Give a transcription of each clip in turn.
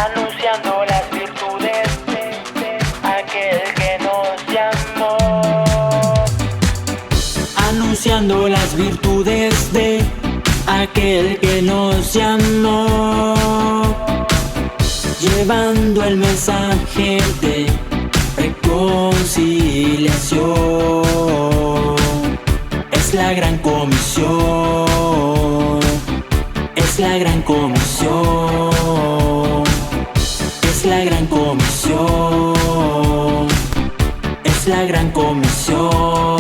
anunciando las virtudes de aquel que nos llamó. Anunciando las virtudes de aquel que nos llamó. Llevando el mensaje de reconciliación. Es la gran comisión. Es la gran comisión. Es la gran comisión. Es la gran comisión.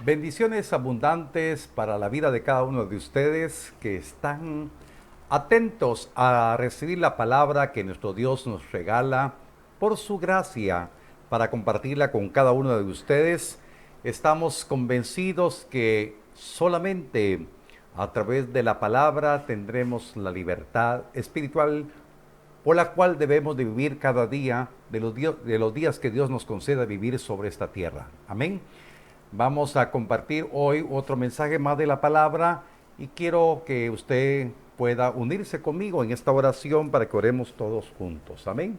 Bendiciones abundantes para la vida de cada uno de ustedes que están atentos a recibir la palabra que nuestro Dios nos regala por su gracia para compartirla con cada uno de ustedes. Estamos convencidos que solamente a través de la palabra tendremos la libertad espiritual por la cual debemos de vivir cada día de los días que Dios nos conceda vivir sobre esta tierra. Amén. Vamos a compartir hoy otro mensaje más de la palabra y quiero que usted pueda unirse conmigo en esta oración para que oremos todos juntos. Amén.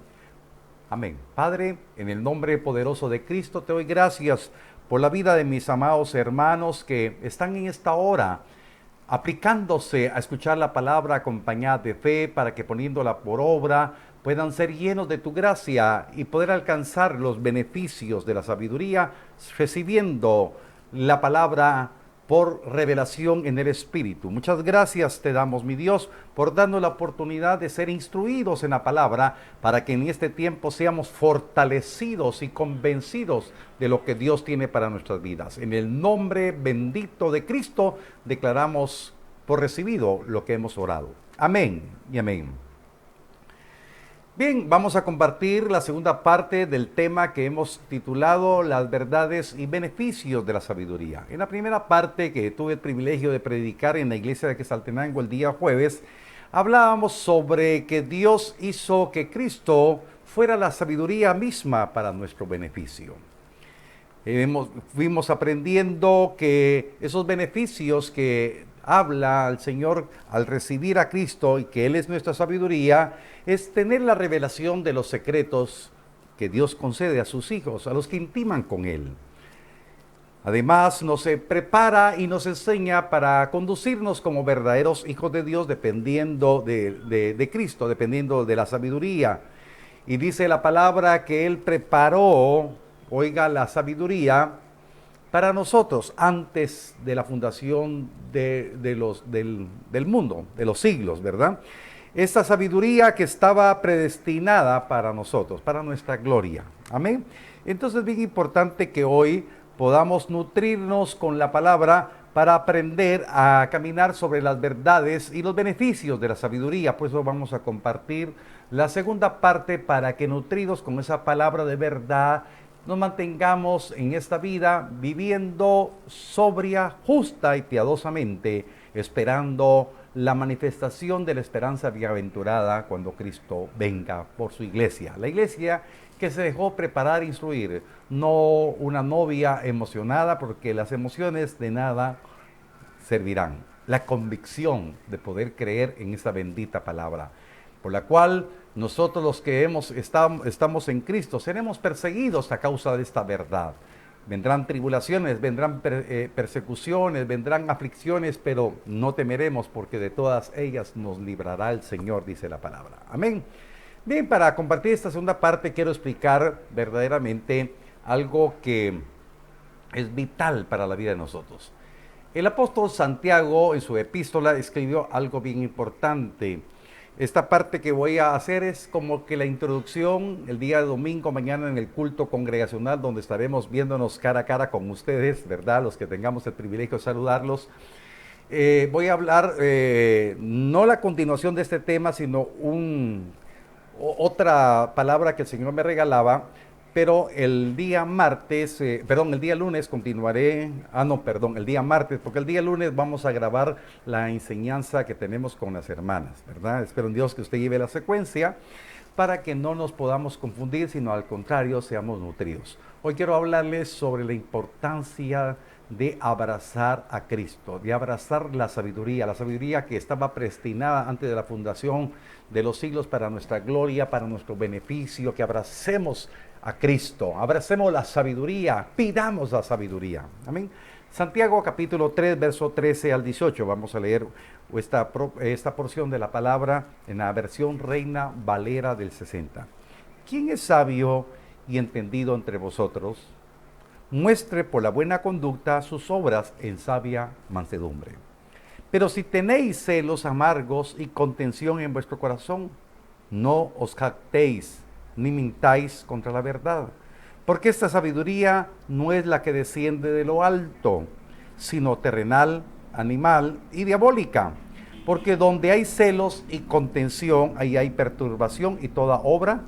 Amén. Padre, en el nombre poderoso de Cristo te doy gracias por la vida de mis amados hermanos que están en esta hora aplicándose a escuchar la palabra acompañada de fe para que poniéndola por obra puedan ser llenos de tu gracia y poder alcanzar los beneficios de la sabiduría recibiendo la palabra por revelación en el Espíritu. Muchas gracias te damos, mi Dios, por darnos la oportunidad de ser instruidos en la palabra para que en este tiempo seamos fortalecidos y convencidos de lo que Dios tiene para nuestras vidas. En el nombre bendito de Cristo declaramos por recibido lo que hemos orado. Amén y amén. Bien, vamos a compartir la segunda parte del tema que hemos titulado las verdades y beneficios de la sabiduría. En la primera parte que tuve el privilegio de predicar en la iglesia de Quetzaltenango el día jueves, hablábamos sobre que Dios hizo que Cristo fuera la sabiduría misma para nuestro beneficio. Fuimos aprendiendo que esos beneficios que habla al Señor al recibir a Cristo y que Él es nuestra sabiduría, es tener la revelación de los secretos que Dios concede a sus hijos, a los que intiman con Él. Además, nos prepara y nos enseña para conducirnos como verdaderos hijos de Dios, dependiendo de Cristo, dependiendo de la sabiduría. Y dice la palabra que Él preparó, oiga, la sabiduría para nosotros antes de la fundación del mundo, de los siglos, ¿verdad? Esta sabiduría que estaba predestinada para nosotros, para nuestra gloria. Amén. Entonces es bien importante que hoy podamos nutrirnos con la palabra para aprender a caminar sobre las verdades y los beneficios de la sabiduría. Por eso vamos a compartir la segunda parte para que nutridos con esa palabra de verdad nos mantengamos en esta vida viviendo sobria, justa y piadosamente, esperando la manifestación de la esperanza bienaventurada cuando Cristo venga por su iglesia. La iglesia que se dejó preparar e instruir, no una novia emocionada, porque las emociones de nada servirán. La convicción de poder creer en esta bendita palabra, por la cual nosotros los que estamos en Cristo seremos perseguidos a causa de esta verdad. Vendrán tribulaciones, vendrán persecuciones, vendrán aflicciones, pero no temeremos porque de todas ellas nos librará el Señor, dice la palabra. Amén. Bien, para compartir esta segunda parte quiero explicar verdaderamente algo que es vital para la vida de nosotros. El apóstol Santiago en su epístola escribió algo bien importante. Esta parte que voy a hacer es como que la introducción el día de domingo, mañana en el culto congregacional, donde estaremos viéndonos cara a cara con ustedes, ¿verdad? Los que tengamos el privilegio de saludarlos. Voy a hablar, no la continuación de este tema, sino otra palabra que el Señor me regalaba, pero el día lunes continuaré, el día martes, porque el día lunes vamos a grabar la enseñanza que tenemos con las hermanas, ¿verdad? Espero en Dios que usted lleve la secuencia para que no nos podamos confundir, sino al contrario, seamos nutridos. Hoy quiero hablarles sobre la importancia de abrazar a Cristo, de abrazar la sabiduría que estaba predestinada antes de la fundación de los siglos para nuestra gloria, para nuestro beneficio, que abracemos a Cristo, abracemos la sabiduría, pidamos la sabiduría. Amén. Santiago capítulo 3, verso 13 al 18, vamos a leer esta porción de la palabra en la versión Reina Valera del 60. ¿Quién es sabio y entendido entre vosotros? Muestre por la buena conducta sus obras en sabia mansedumbre. Pero si tenéis celos amargos y contención en vuestro corazón, no os jactéis ni mintáis contra la verdad, porque esta sabiduría no es la que desciende de lo alto, sino terrenal, animal y diabólica. Porque donde hay celos y contención, ahí hay perturbación y toda obra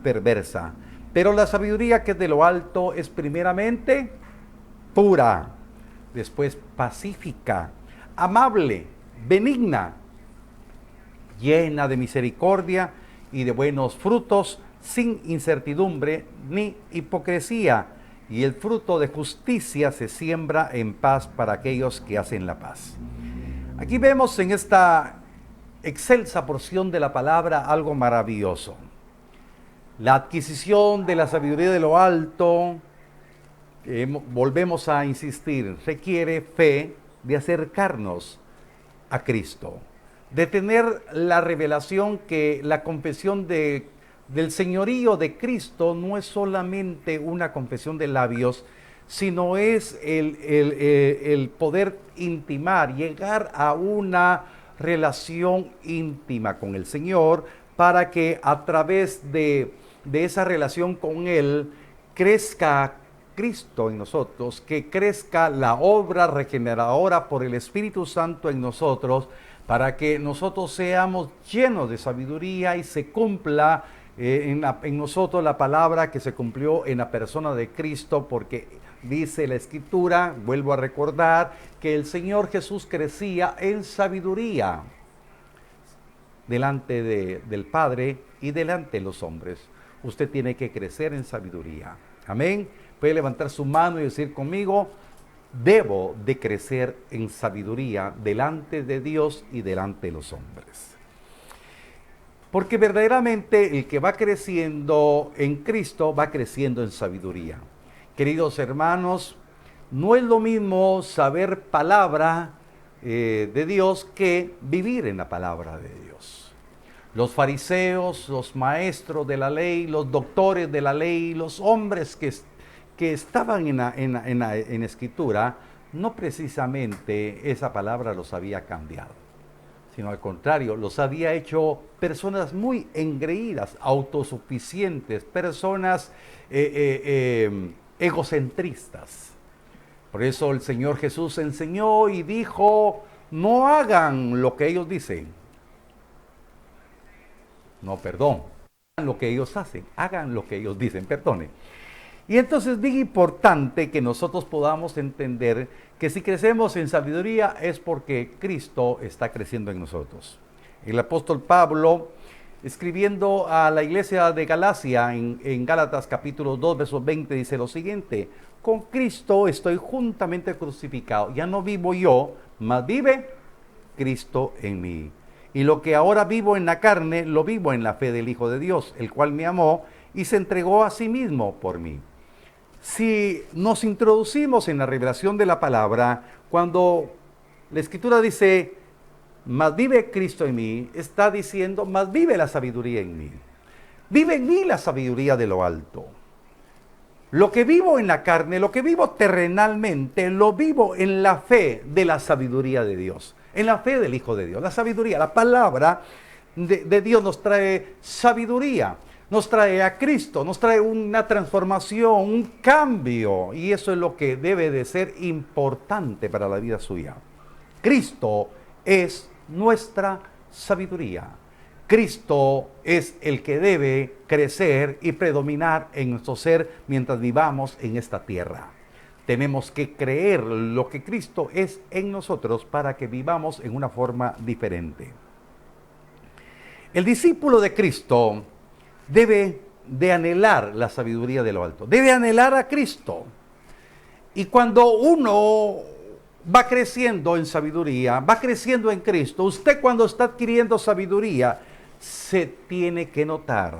perversa. Pero la sabiduría que es de lo alto es primeramente pura, después pacífica, amable, benigna, llena de misericordia y de buenos frutos, sin incertidumbre ni hipocresía, y el fruto de justicia se siembra en paz para aquellos que hacen la paz. Aquí vemos en esta excelsa porción de la palabra algo maravilloso. La adquisición de la sabiduría de lo alto, volvemos a insistir, requiere fe de acercarnos a Cristo, de tener la revelación que la confesión del señorío de Cristo no es solamente una confesión de labios, sino es el poder intimar, llegar a una relación íntima con el Señor, para que a través de esa relación con Él crezca Cristo en nosotros, que crezca la obra regeneradora por el Espíritu Santo en nosotros, para que nosotros seamos llenos de sabiduría y se cumpla en nosotros la palabra que se cumplió en la persona de Cristo, porque dice la Escritura, vuelvo a recordar, que el Señor Jesús crecía en sabiduría delante del Padre y delante de los hombres. Usted tiene que crecer en sabiduría. Amén. Puede levantar su mano y decir conmigo: debo de crecer en sabiduría delante de Dios y delante de los hombres. Porque verdaderamente el que va creciendo en Cristo va creciendo en sabiduría. Queridos hermanos, no es lo mismo saber palabra de Dios que vivir en la palabra de Dios. Los fariseos, los maestros de la ley, los doctores de la ley, los hombres que estaban en Escritura, no precisamente esa palabra los había cambiado, sino al contrario, los había hecho personas muy engreídas, autosuficientes, personas egocentristas. Por eso el Señor Jesús enseñó y dijo: no hagan lo que ellos dicen. No, perdón. Hagan lo que ellos hacen, hagan lo que ellos dicen, perdone. Y entonces es bien importante que nosotros podamos entender que si crecemos en sabiduría es porque Cristo está creciendo en nosotros. El apóstol Pablo, escribiendo a la iglesia de Galacia en Gálatas capítulo 2, verso 20, dice lo siguiente: con Cristo estoy juntamente crucificado, ya no vivo yo, mas vive Cristo en mí. Y lo que ahora vivo en la carne, lo vivo en la fe del Hijo de Dios, el cual me amó y se entregó a sí mismo por mí. Si nos introducimos en la revelación de la palabra, cuando la Escritura dice: mas vive Cristo en mí, está diciendo: mas vive la sabiduría en mí. Vive en mí la sabiduría de lo alto. Lo que vivo en la carne, lo que vivo terrenalmente, lo vivo en la fe de la sabiduría de Dios, en la fe del Hijo de Dios. La sabiduría, la palabra de Dios nos trae sabiduría, nos trae a Cristo, nos trae una transformación, un cambio, y eso es lo que debe de ser importante para la vida suya. Cristo es nuestra sabiduría. Cristo es el que debe crecer y predominar en nuestro ser mientras vivamos en esta tierra. Tenemos que creer lo que Cristo es en nosotros para que vivamos en una forma diferente. El discípulo de Cristo debe de anhelar la sabiduría de lo alto, debe anhelar a Cristo. Y cuando uno va creciendo en sabiduría, va creciendo en Cristo, usted cuando está adquiriendo sabiduría, se tiene que notar.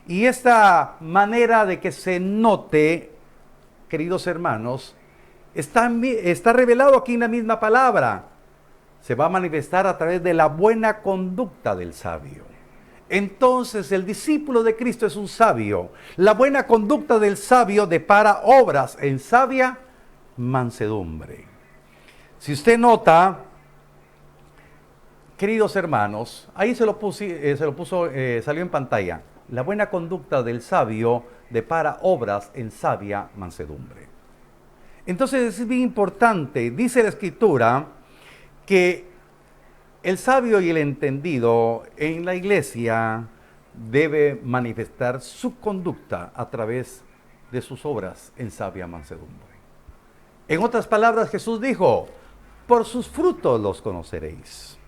Y esta manera de que se note, queridos hermanos, está revelado aquí en la misma palabra. Se va a manifestar a través de la buena conducta del sabio. Entonces el discípulo de Cristo es un sabio. La buena conducta del sabio depara obras en sabia mansedumbre. Si usted nota, queridos hermanos, ahí salió en pantalla. La buena conducta del sabio depara obras en sabia mansedumbre. Entonces es bien importante, dice la Escritura, que el sabio y el entendido en la iglesia debe manifestar su conducta a través de sus obras en sabia mansedumbre. En otras palabras, Jesús dijo, por sus frutos los conoceréis.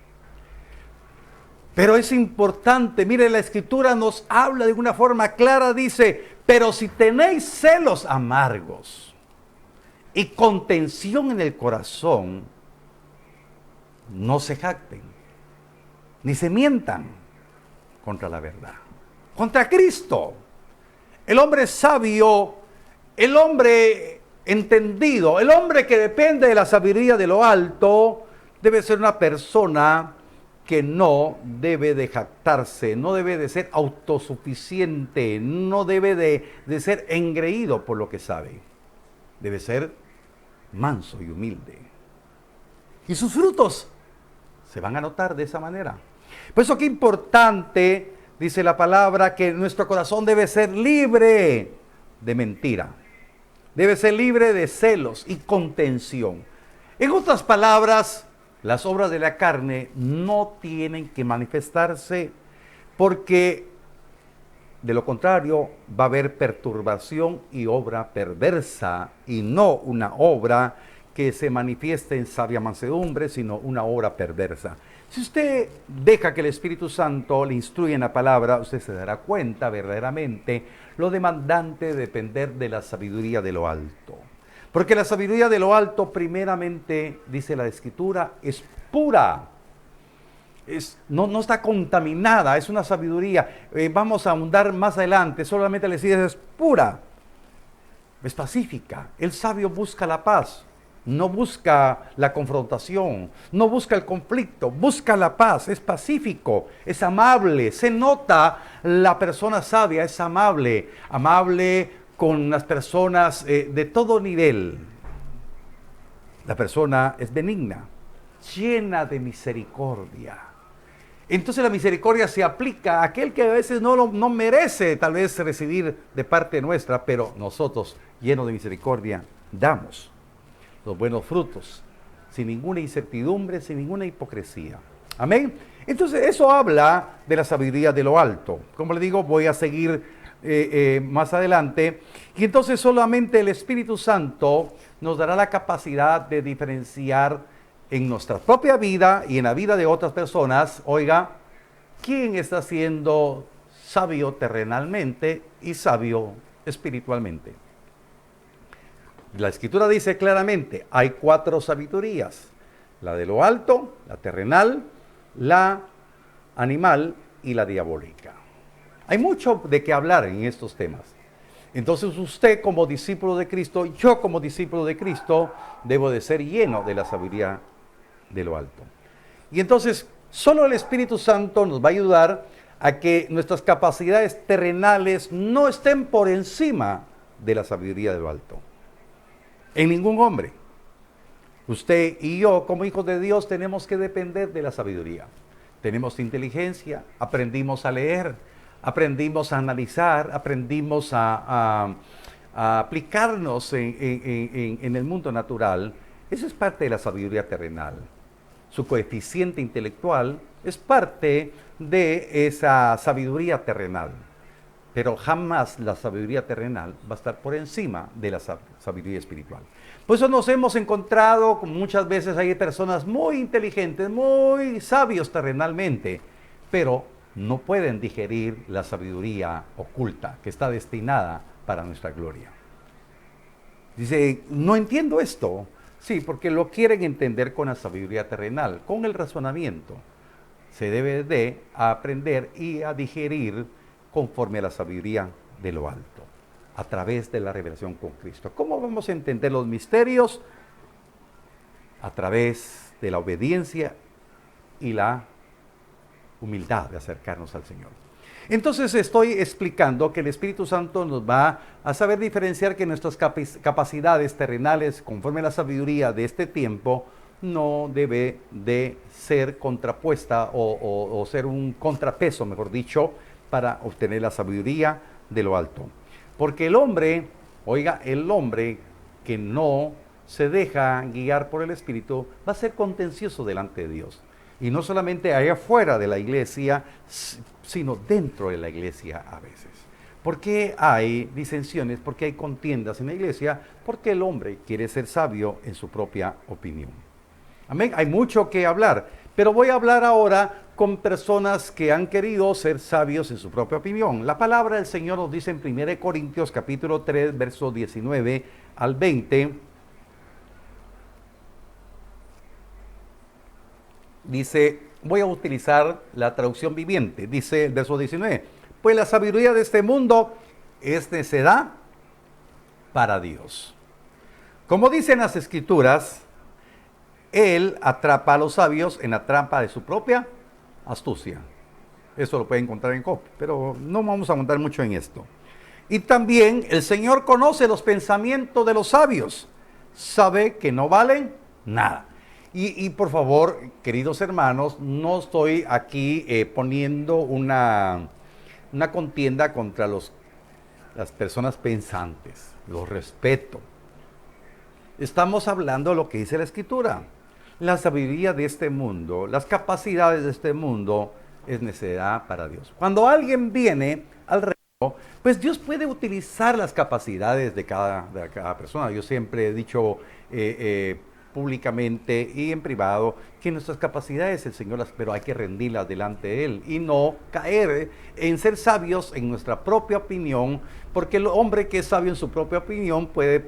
Pero es importante, mire, la Escritura nos habla de una forma clara, dice, pero si tenéis celos amargos y contención en el corazón, no se jacten, ni se mientan contra la verdad, contra Cristo. El hombre sabio, el hombre entendido, el hombre que depende de la sabiduría de lo alto, debe ser una persona que no debe de jactarse, no debe de ser autosuficiente, no debe de ser engreído por lo que sabe. Debe ser manso y humilde. Y sus frutos se van a notar de esa manera. Por eso qué importante, dice la palabra, que nuestro corazón debe ser libre de mentira. Debe ser libre de celos y contención. En otras palabras, las obras de la carne no tienen que manifestarse porque de lo contrario va a haber perturbación y obra perversa y no una obra que se manifieste en sabia mansedumbre, sino una obra perversa. Si usted deja que el Espíritu Santo le instruya en la palabra, usted se dará cuenta verdaderamente lo demandante de depender de la sabiduría de lo alto. Porque la sabiduría de lo alto, primeramente, dice la Escritura, es pura. No está contaminada, es una sabiduría. Vamos a ahondar más adelante, solamente le decía, es pura, es pacífica. El sabio busca la paz, no busca la confrontación, no busca el conflicto, busca la paz, es pacífico, es amable. Se nota la persona sabia, es amable, amable con las personas de todo nivel. La persona es benigna, llena de misericordia. Entonces la misericordia se aplica a aquel que a veces no merece tal vez recibir de parte nuestra, pero nosotros, llenos de misericordia, damos los buenos frutos, sin ninguna incertidumbre, sin ninguna hipocresía. Amén. Entonces eso habla de la sabiduría de lo alto. Como le digo, voy a seguir más adelante. Y entonces solamente el Espíritu Santo nos dará la capacidad de diferenciar en nuestra propia vida y en la vida de otras personas, oiga, quién está siendo sabio terrenalmente y sabio espiritualmente. La Escritura dice claramente, hay 4 sabidurías: la de lo alto, la terrenal, la animal y la diabólica. Hay mucho de qué hablar en estos temas. Entonces usted como discípulo de Cristo, yo como discípulo de Cristo, debo de ser lleno de la sabiduría de lo alto. Y entonces solo el Espíritu Santo nos va a ayudar a que nuestras capacidades terrenales no estén por encima de la sabiduría de lo alto. En ningún hombre. Usted y yo, como hijos de Dios, tenemos que depender de la sabiduría. Tenemos inteligencia, aprendimos a leer, aprendimos a analizar, aprendimos a aplicarnos en el mundo natural. Eso es parte de la sabiduría terrenal. Su coeficiente intelectual es parte de esa sabiduría terrenal. Pero jamás la sabiduría terrenal va a estar por encima de la sabiduría espiritual. Por eso nos hemos encontrado, muchas veces hay personas muy inteligentes, muy sabios terrenalmente, pero no pueden digerir la sabiduría oculta que está destinada para nuestra gloria. Dice, no entiendo esto. Sí, porque lo quieren entender con la sabiduría terrenal, con el razonamiento. Se debe de aprender y a digerir conforme a la sabiduría de lo alto, a través de la revelación con Cristo. ¿Cómo vamos a entender los misterios? A través de la obediencia y la humildad de acercarnos al Señor. Entonces estoy explicando que el Espíritu Santo nos va a saber diferenciar que nuestras capacidades terrenales, conforme a la sabiduría de este tiempo, no debe de ser contrapuesta o ser un contrapeso, mejor dicho, para obtener la sabiduría de lo alto. Porque el hombre, oiga, el hombre que no se deja guiar por el Espíritu va a ser contencioso delante de Dios. Y no solamente allá afuera de la iglesia, sino dentro de la iglesia a veces. ¿Por qué hay disensiones? ¿Por qué hay contiendas en la iglesia? Porque el hombre quiere ser sabio en su propia opinión. Amén. Hay mucho que hablar, pero voy a hablar ahora con personas que han querido ser sabios en su propia opinión. La palabra del Señor nos dice en 1 Corintios capítulo 3, versos 19 al 20. Dice, voy a utilizar la traducción viviente, dice el verso 19, pues la sabiduría de este mundo es necedad para Dios. Como dicen las Escrituras, Él atrapa a los sabios en la trampa de su propia astucia. Eso lo puede encontrar en Job, pero no vamos a montar mucho en esto. Y también el Señor conoce los pensamientos de los sabios, sabe que no valen nada. Y por favor, queridos hermanos, no estoy aquí poniendo una contienda contra las personas pensantes. Los respeto. Estamos hablando de lo que dice la Escritura. La sabiduría de este mundo, las capacidades de este mundo es necedad para Dios. Cuando alguien viene al reino, pues Dios puede utilizar las capacidades de cada persona. Yo siempre he dicho públicamente y en privado que nuestras capacidades el Señor pero hay que rendirlas delante de Él y no caer en ser sabios en nuestra propia opinión, porque el hombre que es sabio en su propia opinión puede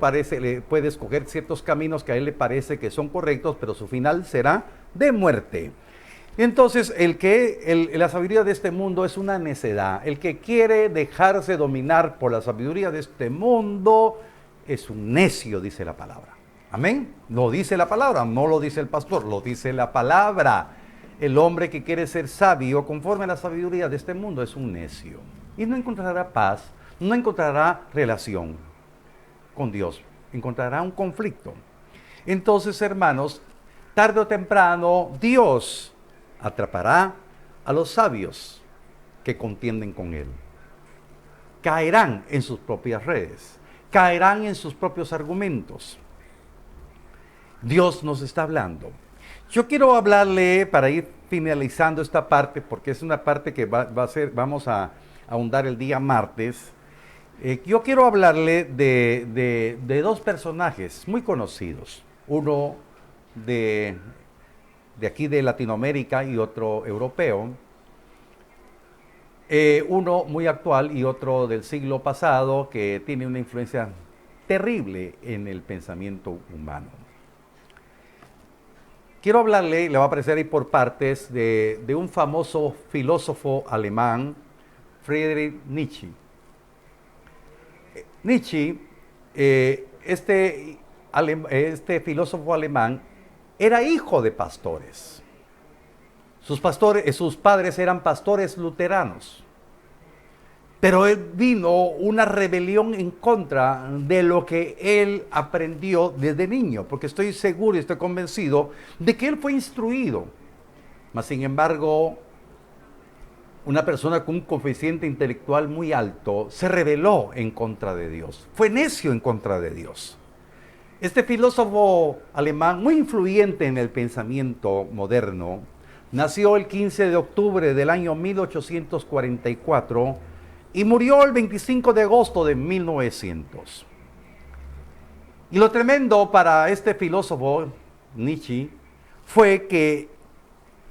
escoger ciertos caminos que a él le parece que son correctos, pero su final será de muerte. Entonces, la sabiduría de este mundo es una necedad. El que quiere dejarse dominar por la sabiduría de este mundo es un necio, dice la palabra. Amén. Lo dice la palabra, no lo dice el pastor, lo dice la palabra. El hombre que quiere ser sabio conforme a la sabiduría de este mundo es un necio. Y no encontrará paz, no encontrará relación con Dios, encontrará un conflicto. Entonces, hermanos, tarde o temprano Dios atrapará a los sabios que contienden con Él. Caerán en sus propias redes, caerán en sus propios argumentos. Dios nos está hablando. Yo quiero hablarle, para ir finalizando esta parte, porque es una parte que vamos a ahondar el día martes. Yo quiero hablarle de dos personajes muy conocidos. Uno de aquí de Latinoamérica y otro europeo. Uno muy actual y otro del siglo pasado que tiene una influencia terrible en el pensamiento humano. Quiero hablarle, le va a aparecer ahí por partes, de un famoso filósofo alemán, Friedrich Nietzsche. Nietzsche, este filósofo alemán, era hijo de pastores. Sus padres eran pastores luteranos. Pero vino una rebelión en contra de lo que él aprendió desde niño, porque estoy seguro y estoy convencido de que él fue instruido. Mas, sin embargo, una persona con un coeficiente intelectual muy alto se rebeló en contra de Dios. Fue necio en contra de Dios. Este filósofo alemán, muy influyente en el pensamiento moderno, nació el 15 de octubre del año 1844 y murió el 25 de agosto de 1900. Y lo tremendo para este filósofo, Nietzsche, fue que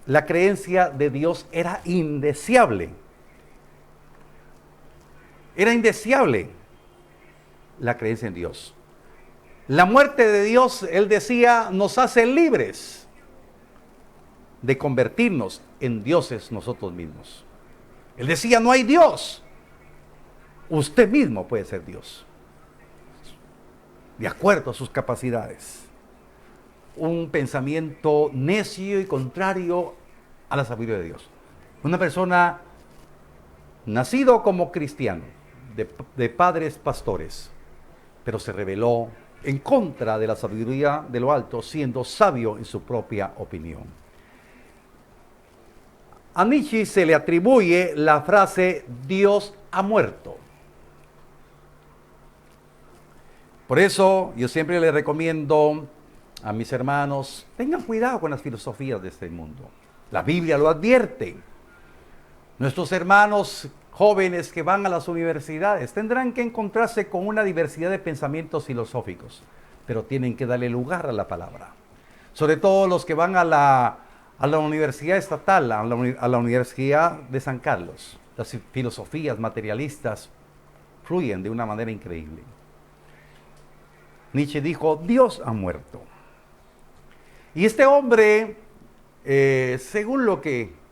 la creencia de Dios era indeseable. Era indeseable la creencia en Dios. La muerte de Dios, él decía, nos hace libres de convertirnos en dioses nosotros mismos. Él decía, no hay Dios. Usted mismo puede ser Dios, de acuerdo a sus capacidades. Un pensamiento necio y contrario a la sabiduría de Dios. Una persona nacido como cristiano, de padres pastores, pero se rebeló en contra de la sabiduría de lo alto, siendo sabio en su propia opinión. A Nietzsche se le atribuye la frase Dios ha muerto. Por eso yo siempre le recomiendo a mis hermanos, tengan cuidado con las filosofías de este mundo. La Biblia lo advierte. Nuestros hermanos jóvenes que van a las universidades tendrán que encontrarse con una diversidad de pensamientos filosóficos, pero tienen que darle lugar a la palabra. Sobre todo los que van a la Universidad Estatal, a la Universidad de San Carlos. Las filosofías materialistas fluyen de una manera increíble. Nietzsche dijo, Dios ha muerto. Y este hombre, según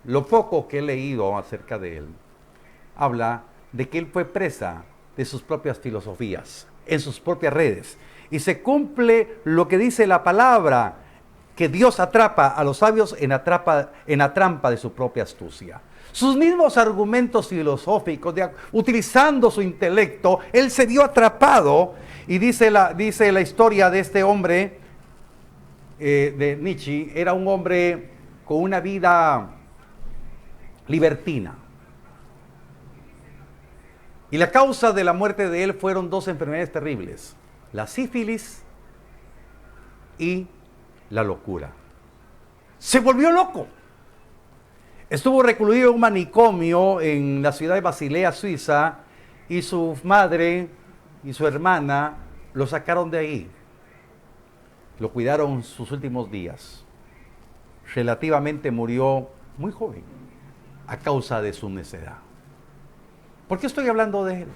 lo poco que he leído acerca de él, habla de que él fue presa de sus propias filosofías, en sus propias redes. Y se cumple lo que dice la palabra, que Dios atrapa a los sabios en la trampa de su propia astucia. Sus mismos argumentos filosóficos, utilizando su intelecto, él se vio atrapado. Y dice la historia de este hombre, de Nietzsche, era un hombre con una vida libertina. Y la causa de la muerte de él fueron dos enfermedades terribles, la sífilis y la locura. Se volvió loco. Estuvo recluido en un manicomio en la ciudad de Basilea, Suiza, y su madre y su hermana lo sacaron de ahí. Lo cuidaron sus últimos días. Relativamente murió muy joven a causa de su necedad. ¿Por qué estoy hablando de él?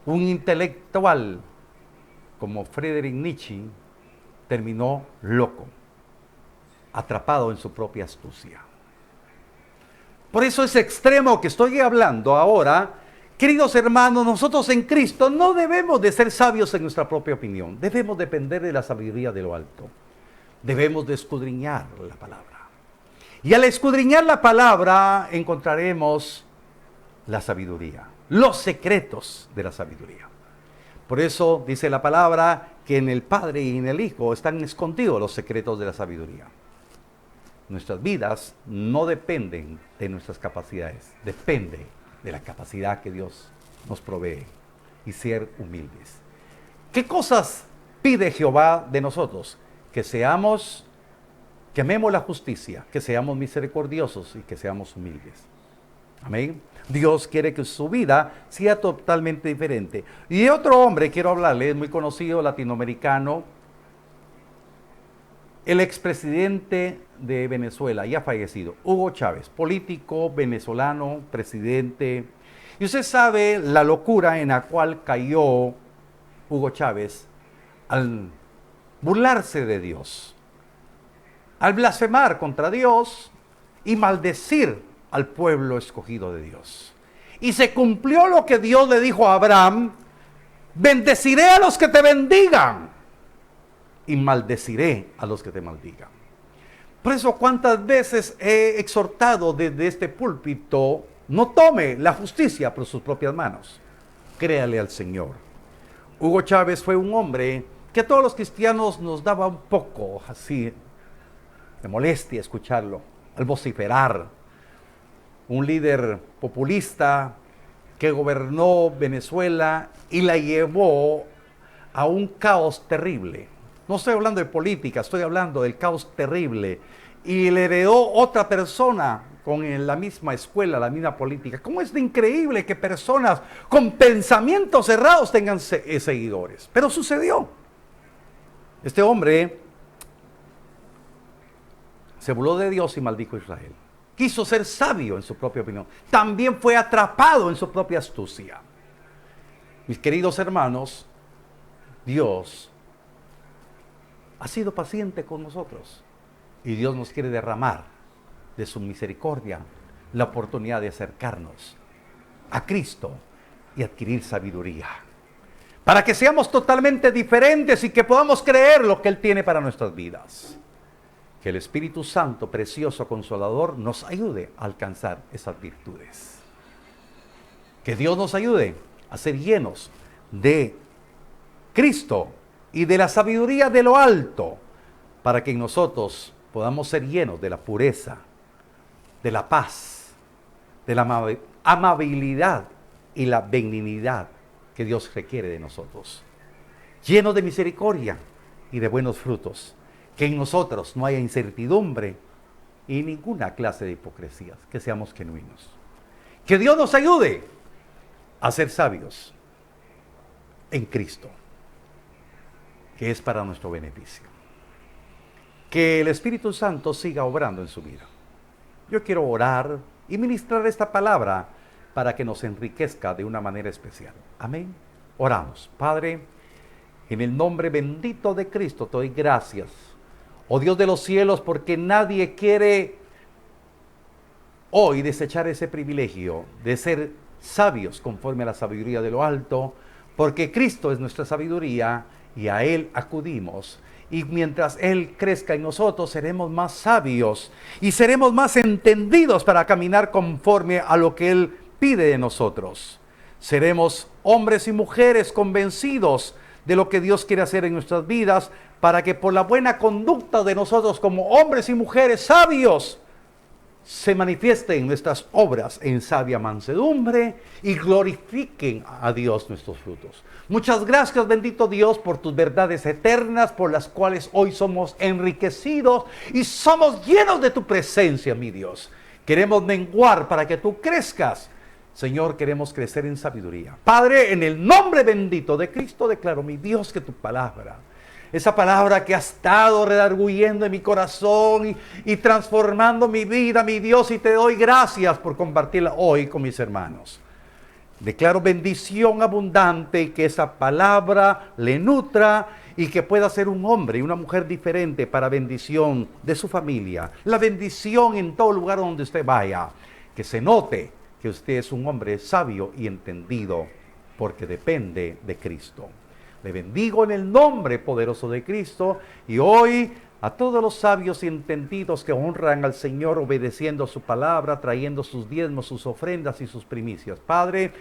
Un intelectual como Friedrich Nietzsche terminó loco, atrapado en su propia astucia. Por eso ese extremo que estoy hablando ahora, queridos hermanos, nosotros en Cristo no debemos de ser sabios en nuestra propia opinión. Debemos depender de la sabiduría de lo alto. Debemos de escudriñar la palabra. Y al escudriñar la palabra encontraremos la sabiduría, los secretos de la sabiduría. Por eso dice la palabra que en el Padre y en el Hijo están escondidos los secretos de la sabiduría. Nuestras vidas no dependen de nuestras capacidades, depende de la capacidad que Dios nos provee y ser humildes. ¿Qué cosas pide Jehová de nosotros? Que amemos la justicia, que seamos misericordiosos y que seamos humildes. Amén. Dios quiere que su vida sea totalmente diferente. Y de otro hombre quiero hablarle, es muy conocido, latinoamericano, el expresidente de Venezuela, ya fallecido, Hugo Chávez, político venezolano, presidente. Y usted sabe la locura en la cual cayó Hugo Chávez al burlarse de Dios, al blasfemar contra Dios y maldecir al pueblo escogido de Dios. Y se cumplió lo que Dios le dijo a Abraham: bendeciré a los que te bendigan y maldeciré a los que te maldigan. Por eso, cuántas veces he exhortado desde este púlpito: no tome la justicia por sus propias manos, créale al Señor. Hugo Chávez fue un hombre que a todos los cristianos nos daba un poco así de molestia escucharlo, al vociferar. Un líder populista que gobernó Venezuela y la llevó a un caos terrible. No estoy hablando de política, estoy hablando del caos terrible. Y le heredó otra persona con la misma escuela, la misma política. ¿Cómo es de increíble que personas con pensamientos cerrados tengan seguidores? Pero sucedió. Este hombre se burló de Dios y maldijo a Israel. Quiso ser sabio en su propia opinión. También fue atrapado en su propia astucia. Mis queridos hermanos, Dios ha sido paciente con nosotros. Y Dios nos quiere derramar de su misericordia la oportunidad de acercarnos a Cristo y adquirir sabiduría, para que seamos totalmente diferentes y que podamos creer lo que Él tiene para nuestras vidas. Que el Espíritu Santo, precioso Consolador, nos ayude a alcanzar esas virtudes. Que Dios nos ayude a ser llenos de Cristo y de la sabiduría de lo alto, para que en nosotros podamos ser llenos de la pureza, de la paz, de la amabilidad y la benignidad que Dios requiere de nosotros. Llenos de misericordia y de buenos frutos. Que en nosotros no haya incertidumbre y ninguna clase de hipocresías, que seamos genuinos. Que Dios nos ayude a ser sabios en Cristo, que es para nuestro beneficio. Que el Espíritu Santo siga obrando en su vida. Yo quiero orar y ministrar esta palabra para que nos enriquezca de una manera especial. Amén. Oramos. Padre, en el nombre bendito de Cristo te doy gracias, oh Dios de los cielos, porque nadie quiere hoy desechar ese privilegio de ser sabios conforme a la sabiduría de lo alto, porque Cristo es nuestra sabiduría y a Él acudimos. Y mientras Él crezca en nosotros, seremos más sabios y seremos más entendidos para caminar conforme a lo que Él pide de nosotros. Seremos hombres y mujeres convencidos de lo que Dios quiere hacer en nuestras vidas, para que por la buena conducta de nosotros como hombres y mujeres sabios, se manifiesten nuestras obras en sabia mansedumbre y glorifiquen a Dios nuestros frutos. Muchas gracias, bendito Dios, por tus verdades eternas, por las cuales hoy somos enriquecidos y somos llenos de tu presencia, mi Dios. Queremos menguar para que tú crezcas. Señor, queremos crecer en sabiduría. Padre, en el nombre bendito de Cristo, declaro, mi Dios, que tu palabra, esa palabra que ha estado redarguyendo en mi corazón y transformando mi vida, mi Dios, y te doy gracias por compartirla hoy con mis hermanos. Declaro bendición abundante y que esa palabra le nutra y que pueda ser un hombre y una mujer diferente para bendición de su familia. La bendición en todo lugar donde usted vaya. Que se note que usted es un hombre sabio y entendido porque depende de Cristo. Le bendigo en el nombre poderoso de Cristo y hoy a todos los sabios y entendidos que honran al Señor obedeciendo su palabra, trayendo sus diezmos, sus ofrendas y sus primicias. Padre,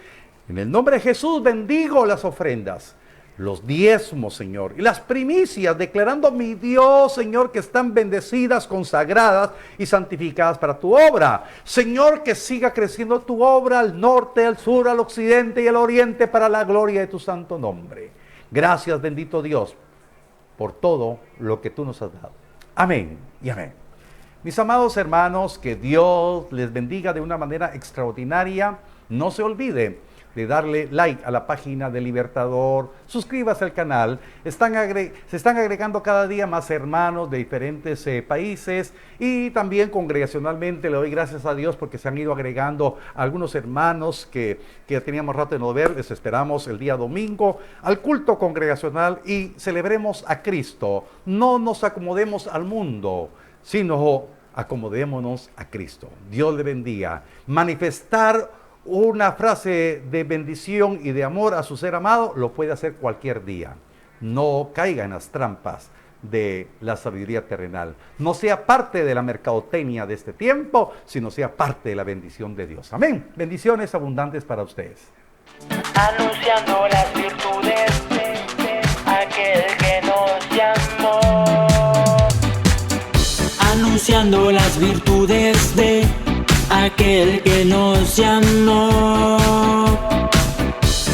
en el nombre de Jesús bendigo las ofrendas, los diezmos, Señor, y las primicias, declarando, mi Dios, Señor, que están bendecidas, consagradas y santificadas para tu obra. Señor, que siga creciendo tu obra al norte, al sur, al occidente y al oriente para la gloria de tu santo nombre. Gracias, bendito Dios, por todo lo que tú nos has dado. Amén y amén. Mis amados hermanos, que Dios les bendiga de una manera extraordinaria. No se olvide de darle like a la página de Libertador, suscríbase al canal. Se están agregando cada día más hermanos de diferentes países y también congregacionalmente le doy gracias a Dios porque se han ido agregando algunos hermanos que teníamos rato de no ver. Les esperamos el día domingo al culto congregacional y celebremos a Cristo. No nos acomodemos al mundo, sino acomodémonos a Cristo. Dios le bendiga. Manifestar una frase de bendición y de amor a su ser amado lo puede hacer cualquier día. No caiga en las trampas de la sabiduría terrenal. No sea parte de la mercadotecnia de este tiempo, sino sea parte de la bendición de Dios. Amén. Bendiciones abundantes para ustedes. Anunciando las virtudes de aquel que nos llamó. Anunciando las virtudes de aquel que nos llamó,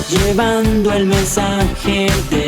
llevando el mensaje de